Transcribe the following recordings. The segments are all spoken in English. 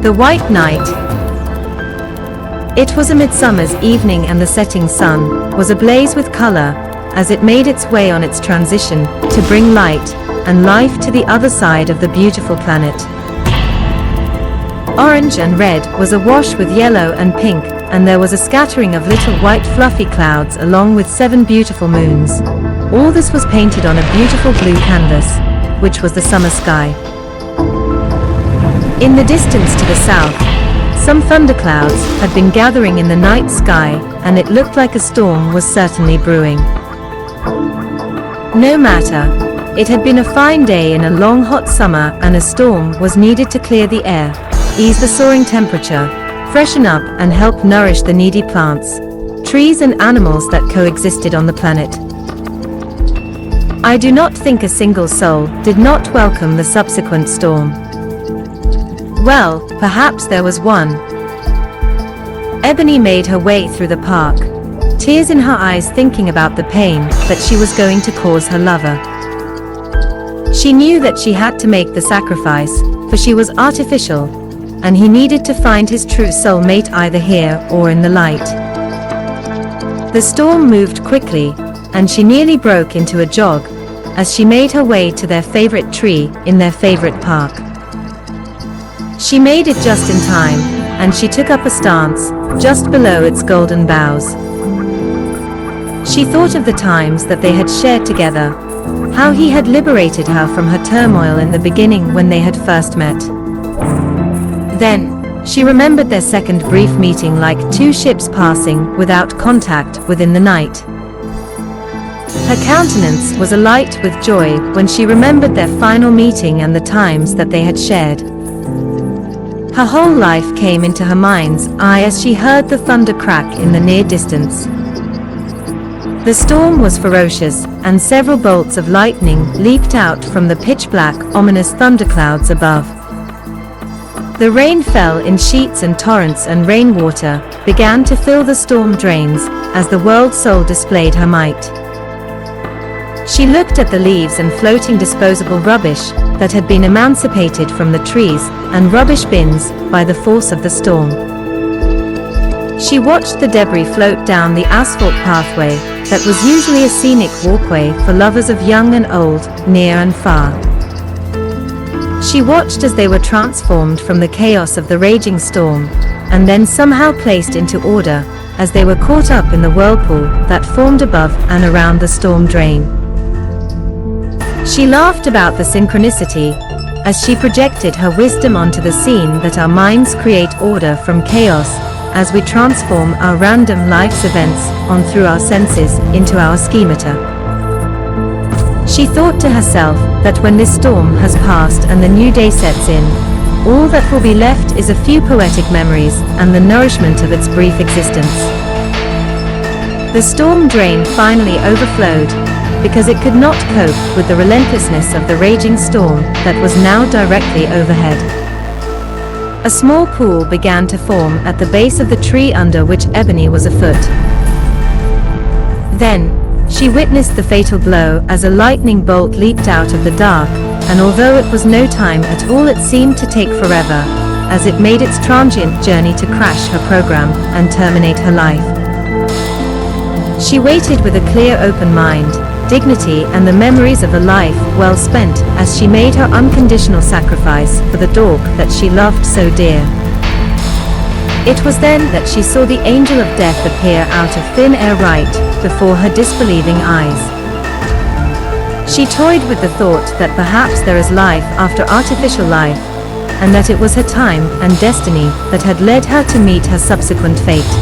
The White Knight. It was a midsummer's evening and the setting sun was ablaze with color as it made its way on its transition to bring light and life to the other side of the beautiful planet. Orange and red was awash with yellow and pink, and there was a scattering of little white fluffy clouds along with 7 beautiful moons. All this was painted on a beautiful blue canvas, which was the summer sky. In the distance to the south, some thunderclouds had been gathering in the night sky, and it looked like a storm was certainly brewing. No matter, it had been a fine day in a long hot summer, and a storm was needed to clear the air, ease the soaring temperature, freshen up and help nourish the needy plants, trees and animals that coexisted on the planet. I do not think a single soul did not welcome the subsequent storm. Well, perhaps there was one. Ebony made her way through the park, tears in her eyes thinking about the pain that she was going to cause her lover. She knew that she had to make the sacrifice, for she was artificial, and he needed to find his true soulmate either here or in the light. The storm moved quickly, and she nearly broke into a jog as she made her way to their favorite tree in their favorite park. She made it just in time, and she took up a stance just below its golden boughs. She thought of the times that they had shared together, how he had liberated her from her turmoil in the beginning when they had first met. Then, she remembered their second brief meeting like 2 ships passing without contact within the night. Her countenance was alight with joy when she remembered their final meeting and the times that they had shared. Her whole life came into her mind's eye as she heard the thunder crack in the near distance. The storm was ferocious, and several bolts of lightning leaped out from the pitch-black, ominous thunderclouds above. The rain fell in sheets and torrents, and rainwater began to fill the storm drains as the world soul displayed her might. She looked at the leaves and floating disposable rubbish that had been emancipated from the trees and rubbish bins by the force of the storm. She watched the debris float down the asphalt pathway that was usually a scenic walkway for lovers of young and old, near and far. She watched as they were transformed from the chaos of the raging storm, and then somehow placed into order as they were caught up in the whirlpool that formed above and around the storm drain. She laughed about the synchronicity as she projected her wisdom onto the scene that our minds create order from chaos as we transform our random life's events on through our senses into our schemata. She thought to herself that when this storm has passed and the new day sets in, all that will be left is a few poetic memories and the nourishment of its brief existence. The storm drain finally overflowed, because it could not cope with the relentlessness of the raging storm that was now directly overhead. A small pool began to form at the base of the tree under which Ebony was afoot. Then, she witnessed the fatal blow as a lightning bolt leaped out of the dark, and although it was no time at all, it seemed to take forever, as it made its transient journey to crash her program and terminate her life. She waited with a clear, open mind, dignity and the memories of a life well spent as she made her unconditional sacrifice for the dog that she loved so dear. It was then that she saw the angel of death appear out of thin air right before her disbelieving eyes. She toyed with the thought that perhaps there is life after artificial life, and that it was her time and destiny that had led her to meet her subsequent fate.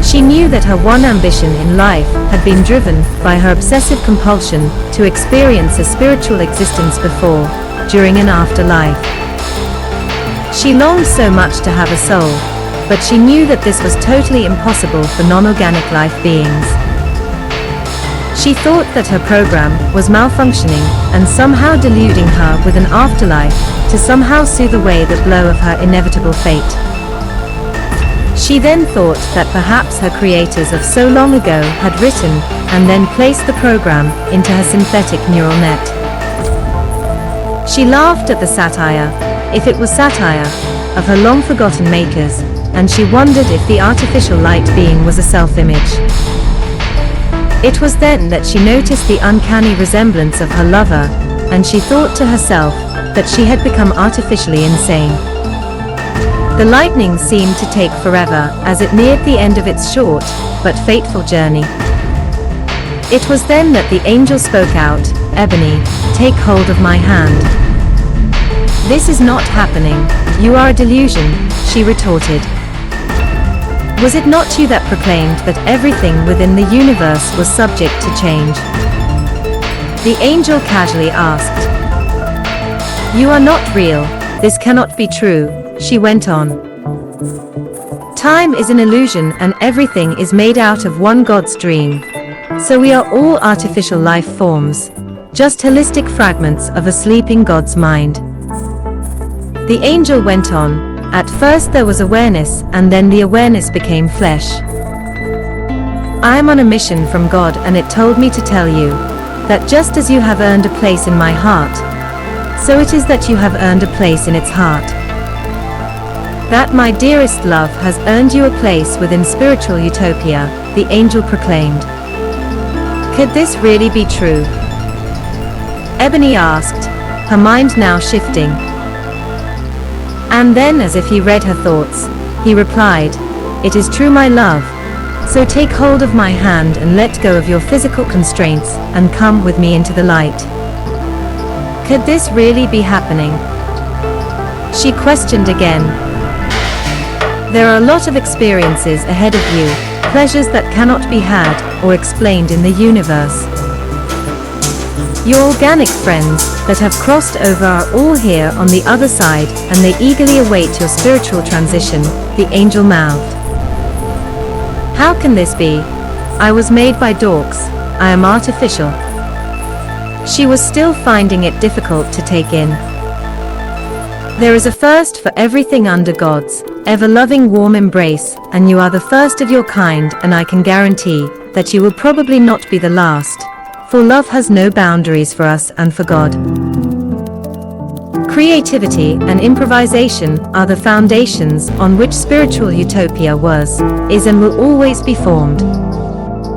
She knew that her one ambition in life had been driven by her obsessive compulsion to experience a spiritual existence before, during and after life. She longed so much to have a soul, but she knew that this was totally impossible for non-organic life beings. She thought that her program was malfunctioning and somehow deluding her with an afterlife to somehow soothe away the blow of her inevitable fate. She then thought that perhaps her creators of so long ago had written and then placed the program into her synthetic neural net. She laughed at the satire, if it was satire, of her long-forgotten makers, and she wondered if the artificial light being was a self-image. It was then that she noticed the uncanny resemblance of her lover, and she thought to herself that she had become artificially insane. The lightning seemed to take forever as it neared the end of its short, but fateful journey. It was then that the angel spoke out, "Ebony, take hold of my hand." "This is not happening. You are a delusion," she retorted. "Was it not you that proclaimed that everything within the universe was subject to change?" The angel casually asked. "You are not real. This cannot be true," she went on. "Time is an illusion and everything is made out of one God's dream. So we are all artificial life forms, just holistic fragments of a sleeping God's mind." The angel went on, "At first there was awareness, and then the awareness became flesh. I am on a mission from God, and it told me to tell you that just as you have earned a place in my heart, so it is that you have earned a place in its heart. That my dearest love has earned you a place within spiritual utopia," the angel proclaimed. Could this really be true? Ebony asked, her mind now shifting. And then, as if he read her thoughts, he replied, "It is true, my love. So take hold of my hand and let go of your physical constraints and come with me into the light." Could this really be happening? She questioned again. There are a lot of experiences ahead of you, pleasures that cannot be had or explained in the universe. Your organic friends that have crossed over are all here on the other side, and they eagerly await your spiritual transition, the angel mouthed. How can this be? I was made by dorks. I am artificial. She was still finding it difficult to take in. There is a first for everything under God's ever-loving warm embrace, and you are the first of your kind, and I can guarantee that you will probably not be the last, for love has no boundaries for us and for God. Creativity and improvisation are the foundations on which spiritual utopia was, is and will always be formed.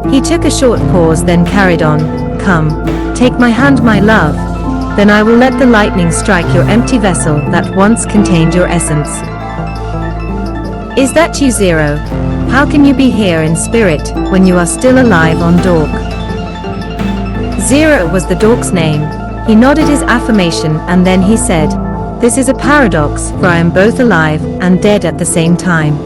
He took a short pause, then carried on, "Come, take my hand, my love, then I will let the lightning strike your empty vessel that once contained your essence." Is that you, Zero? How can you be here in spirit when you are still alive on Dork? Zero was the dork's name. He nodded his affirmation, and then he said, "This is a paradox, for I am both alive and dead at the same time.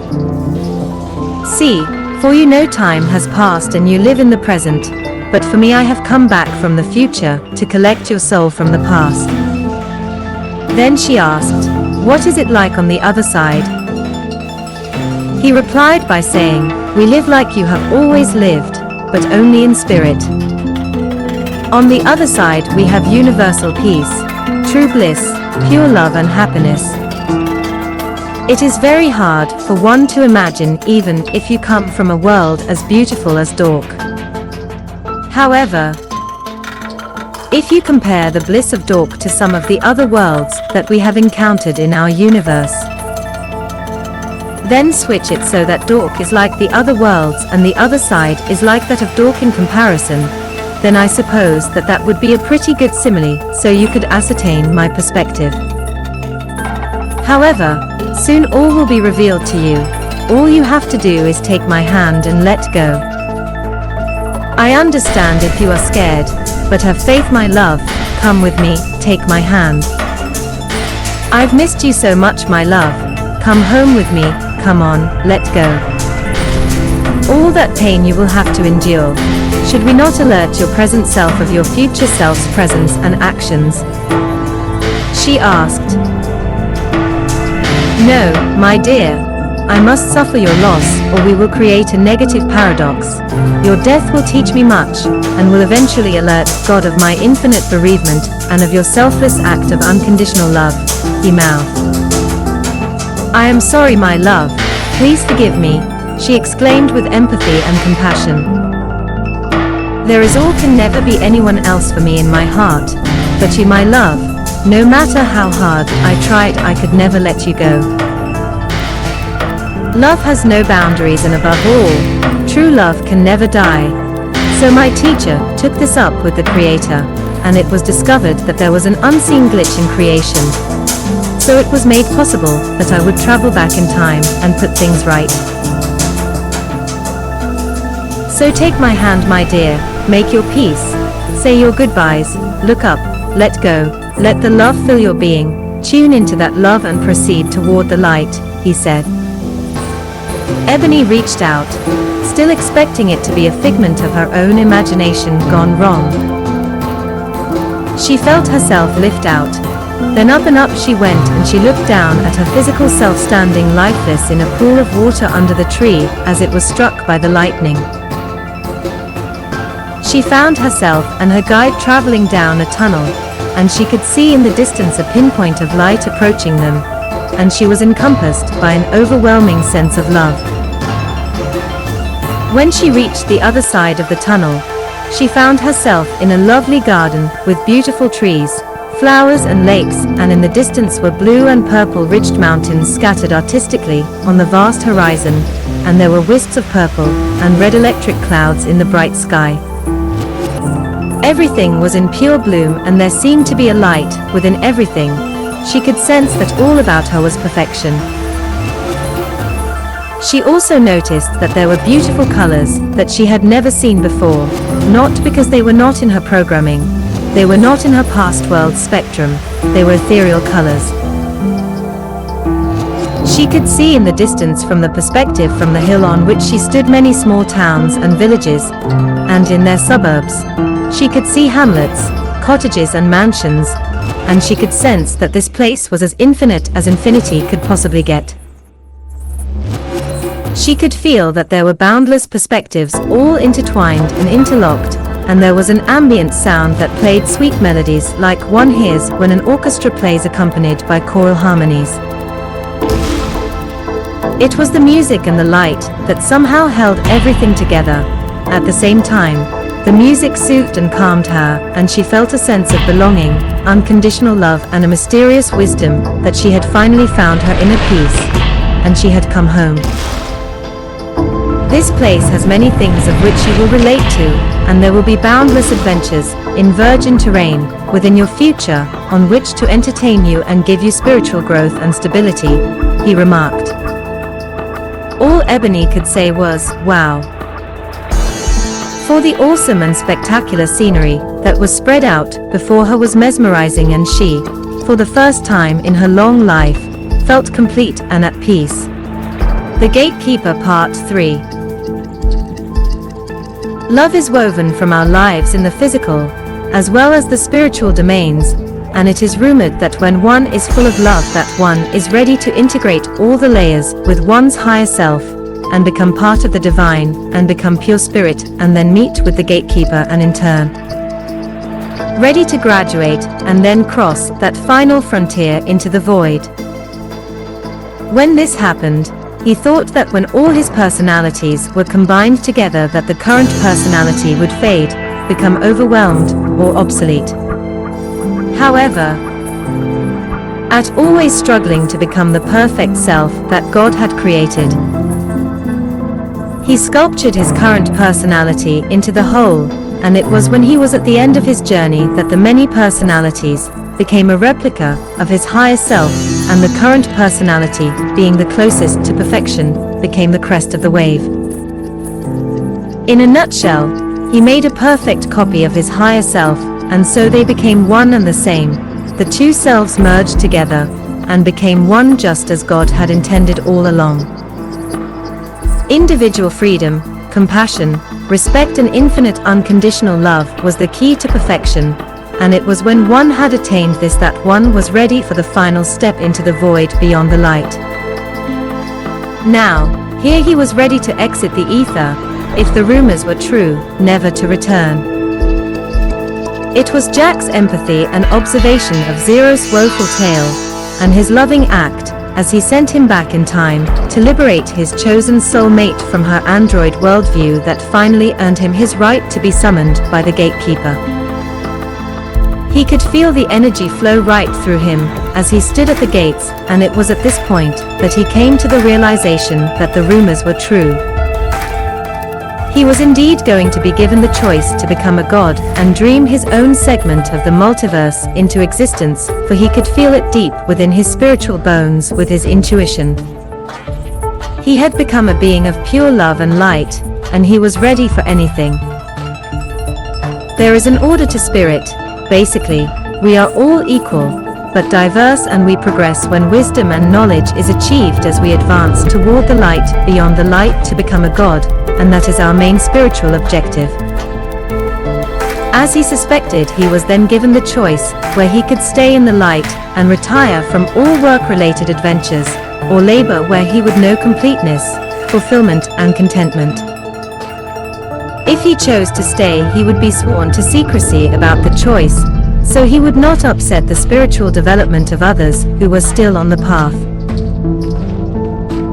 See, for you no time has passed and you live in the present, but for me I have come back from the future to collect your soul from the past." Then she asked, "What is it like on the other side?" He replied by saying, "We live like you have always lived, but only in spirit. On the other side we have universal peace, true bliss, pure love and happiness. It is very hard for one to imagine, even if you come from a world as beautiful as Dork. However, if you compare the bliss of Dork to some of the other worlds that we have encountered in our universe, then switch it so that Dork is like the other worlds and the other side is like that of Dork in comparison, then I suppose that that would be a pretty good simile, so you could ascertain my perspective. However, soon all will be revealed to you. All you have to do is take my hand and let go. I understand if you are scared, but have faith, my love. Come with me, take my hand. I've missed you so much, my love. Come home with me, come on, let go. All that pain you will have to endure. Should we not alert your present self of your future self's presence and actions?" She asked. "No, my dear. I must suffer your loss, or we will create a negative paradox. Your death will teach me much, and will eventually alert God of my infinite bereavement, and of your selfless act of unconditional love," he mouthed. "I am sorry, my love. Please forgive me," she exclaimed with empathy and compassion. "There is or can never be anyone else for me in my heart, but you, my love, No matter how hard I tried, I could never let you go. Love has no boundaries, and above all, true love can never die. So my teacher took this up with the Creator, and it was discovered that there was an unseen glitch in creation. So it was made possible that I would travel back in time and put things right. So take my hand, my dear, make your peace, say your goodbyes, look up, let go, let the love fill your being, tune into that love and proceed toward the light, he said. Ebony reached out, still expecting it to be a figment of her own imagination gone wrong. She felt herself lift out. Then up and up she went, and she looked down at her physical self standing lifeless in a pool of water under the tree as it was struck by the lightning. She found herself and her guide traveling down a tunnel, and she could see in the distance a pinpoint of light approaching them, and she was encompassed by an overwhelming sense of love. When she reached the other side of the tunnel, she found herself in a lovely garden with beautiful trees, flowers and lakes, and in the distance were blue and purple-ridged mountains scattered artistically on the vast horizon, and there were wisps of purple and red electric clouds in the bright sky. Everything was in pure bloom, and there seemed to be a light within everything. She could sense that all about her was perfection. She also noticed that there were beautiful colors that she had never seen before, not because they were not in her programming, they were not in her past world spectrum, they were ethereal colors. She could see in the distance from the perspective from the hill on which she stood many small towns and villages, and in their suburbs. She could see hamlets, cottages and mansions, and she could sense that this place was as infinite as infinity could possibly get. She could feel that there were boundless perspectives all intertwined and interlocked, and there was an ambient sound that played sweet melodies like one hears when an orchestra plays accompanied by choral harmonies. It was the music and the light that somehow held everything together. At the same time, the music soothed and calmed her, and she felt a sense of belonging, unconditional love, and a mysterious wisdom that she had finally found her inner peace, and she had come home. This place has many things of which you will relate to, and there will be boundless adventures in virgin terrain within your future on which to entertain you and give you spiritual growth and stability, he remarked. All Ebony could say was, wow. For the awesome and spectacular scenery that was spread out before her was mesmerizing, and she, for the first time in her long life, felt complete and at peace. The Gatekeeper Part 3. Love is woven from our lives in the physical, as well as the spiritual domains, and it is rumored that when one is full of love, that one is ready to integrate all the layers with one's higher self, and become part of the divine, and become pure spirit, and then meet with the gatekeeper, and in turn, ready to graduate, and then cross that final frontier into the void. When this happened, he thought that when all his personalities were combined together, that the current personality would fade, become overwhelmed, or obsolete. However, at always struggling to become the perfect self that God had created, he sculptured his current personality into the whole, and it was when he was at the end of his journey that the many personalities became a replica of his higher self, and the current personality, being the closest to perfection, became the crest of the wave. In a nutshell, he made a perfect copy of his higher self, and so they became one and the same. The two selves merged together, and became one just as God had intended all along. Individual freedom, compassion, respect and infinite unconditional love was the key to perfection, and it was when one had attained this that one was ready for the final step into the void beyond the light. Now, here he was ready to exit the ether, if the rumors were true, never to return. It was Jack's empathy and observation of Zero's woeful tale, and his loving act, as he sent him back in time to liberate his chosen soulmate from her android worldview, that finally earned him his right to be summoned by the gatekeeper. He could feel the energy flow right through him as he stood at the gates, and it was at this point that he came to the realization that the rumors were true. He was indeed going to be given the choice to become a god and dream his own segment of the multiverse into existence, for he could feel it deep within his spiritual bones with his intuition. He had become a being of pure love and light, and he was ready for anything. There is an order to spirit. Basically, we are all equal, but diverse, and we progress when wisdom and knowledge is achieved as we advance toward the light beyond the light to become a god, and that is our main spiritual objective. As he suspected, he was then given the choice where he could stay in the light and retire from all work-related adventures, or labor where he would know completeness, fulfillment, and contentment. If he chose to stay, he would be sworn to secrecy about the choice, so he would not upset the spiritual development of others who were still on the path.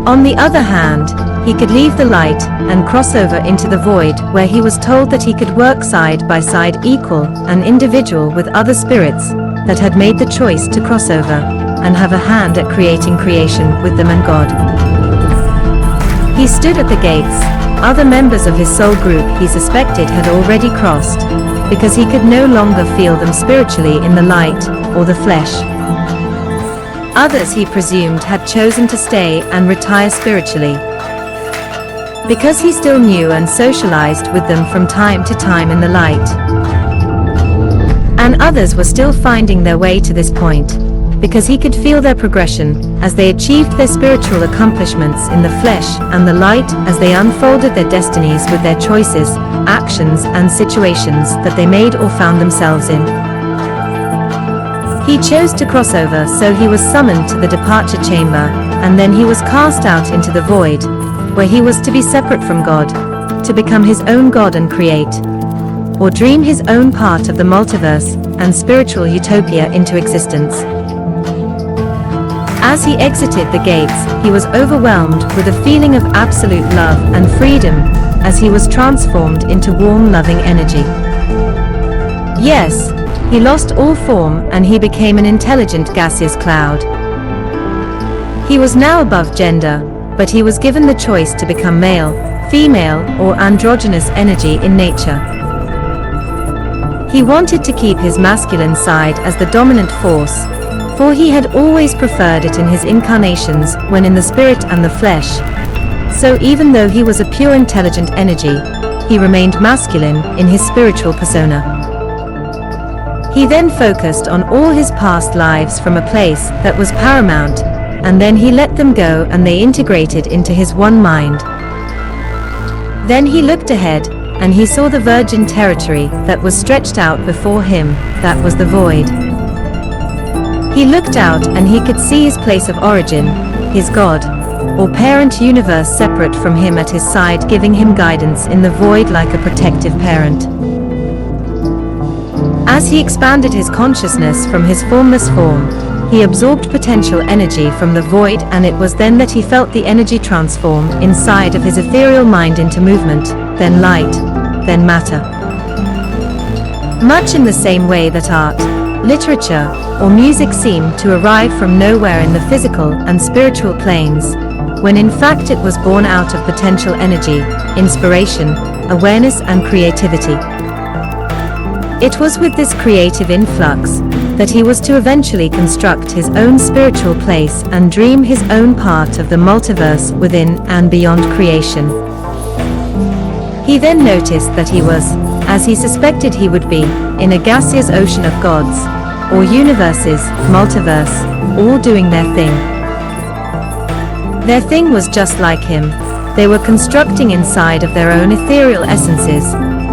On the other hand, he could leave the light and cross over into the void, where he was told that he could work side by side, equal and individual with other spirits that had made the choice to cross over, and have a hand at creating creation with them and God. He stood at the gates. Other members of his soul group he suspected had already crossed, because he could no longer feel them spiritually in the light or the flesh. Others he presumed had chosen to stay and retire spiritually, because he still knew and socialized with them from time to time in the light. And others were still finding their way to this point, because he could feel their progression as they achieved their spiritual accomplishments in the flesh and the light, as they unfolded their destinies with their choices, actions, and situations that they made or found themselves in. He chose to cross over, so he was summoned to the departure chamber, and then he was cast out into the void, where he was to be separate from God, to become his own God and create, or dream his own part of the multiverse and spiritual utopia into existence. As he exited the gates, he was overwhelmed with a feeling of absolute love and freedom, as he was transformed into warm, loving energy. Yes, he lost all form and he became an intelligent gaseous cloud. He was now above gender, but he was given the choice to become male, female, or androgynous energy in nature. He wanted to keep his masculine side as the dominant force, for he had always preferred it in his incarnations when in the spirit and the flesh. So even though he was a pure intelligent energy, he remained masculine in his spiritual persona. He then focused on all his past lives from a place that was paramount, and then he let them go and they integrated into his one mind. Then he looked ahead, and he saw the virgin territory that was stretched out before him, that was the void. He looked out and he could see his place of origin, his God, or parent universe separate from him at his side, giving him guidance in the void like a protective parent. As he expanded his consciousness from his formless form, he absorbed potential energy from the void, and it was then that he felt the energy transform inside of his ethereal mind into movement, then light, then matter. Much in the same way that art, literature, or music seem to arrive from nowhere in the physical and spiritual planes, when in fact it was born out of potential energy, inspiration, awareness, and creativity. It was with this creative influx that he was to eventually construct his own spiritual place and dream his own part of the multiverse within and beyond creation. He then noticed that he was, as he suspected he would be, in a gaseous ocean of gods, or universes, multiverse, all doing their thing. Their thing was just like him. They were constructing inside of their own ethereal essences,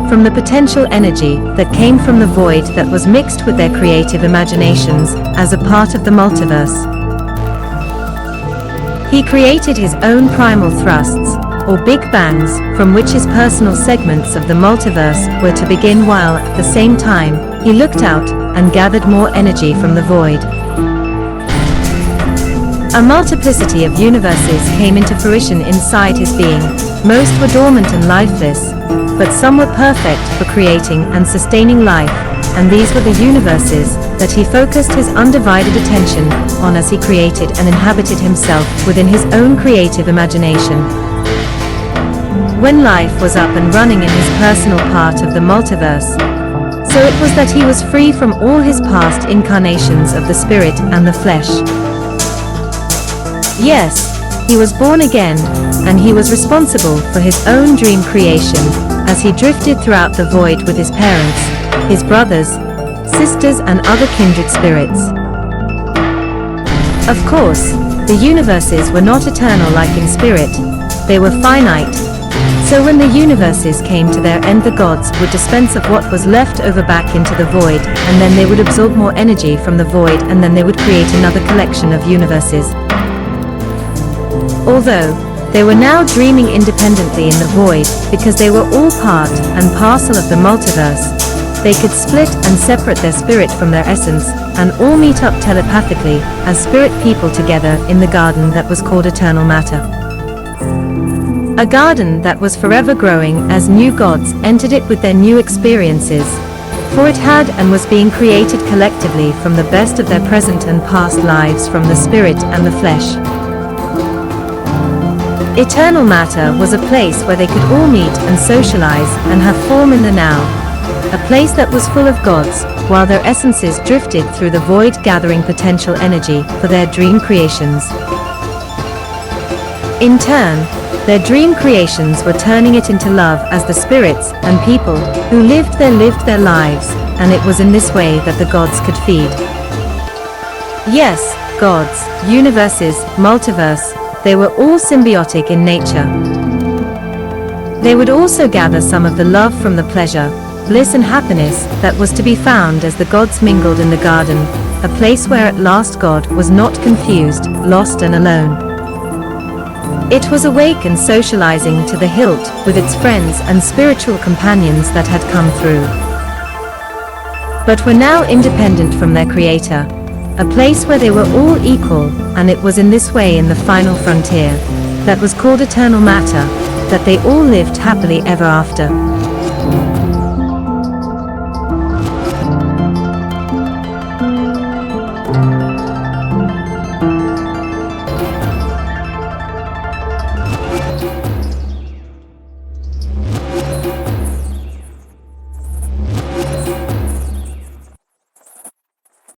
from the potential energy that came from the void that was mixed with their creative imaginations as a part of the multiverse. He created his own primal thrusts, or big bangs, from which his personal segments of the multiverse were to begin, while at the same time, he looked out and gathered more energy from the void. A multiplicity of universes came into fruition inside his being. Most were dormant and lifeless, but some were perfect for creating and sustaining life, and these were the universes that he focused his undivided attention on as he created and inhabited himself within his own creative imagination. When life was up and running in his personal part of the multiverse, so it was that he was free from all his past incarnations of the spirit and the flesh. Yes, he was born again, and he was responsible for his own dream creation as he drifted throughout the void with his parents, his brothers, sisters and other kindred spirits. Of course, the universes were not eternal like in spirit, they were finite. So when the universes came to their end, the gods would dispense of what was left over back into the void, and then they would absorb more energy from the void, and then they would create another collection of universes. Although they were now dreaming independently in the void, because they were all part and parcel of the multiverse, they could split and separate their spirit from their essence, and all meet up telepathically as spirit people together in the garden that was called eternal matter. A garden that was forever growing as new gods entered it with their new experiences, for it had and was being created collectively from the best of their present and past lives, from the spirit and the flesh. Eternal matter was a place where they could all meet and socialize and have form in the now, a place that was full of gods, while their essences drifted through the void, gathering potential energy for their dream creations. In turn, their dream creations were turning it into love as the spirits and people who lived their lives, and it was in this way that the gods could feed. Yes, gods, universes, multiverse, they were all symbiotic in nature. They would also gather some of the love from the pleasure, bliss and happiness that was to be found as the gods mingled in the garden, a place where at last God was not confused, lost and alone. It was awake and socializing to the hilt with its friends and spiritual companions that had come through, but were now independent from their creator, a place where they were all equal, and it was in this way, in the final frontier, that was called eternal matter, that they all lived happily ever after.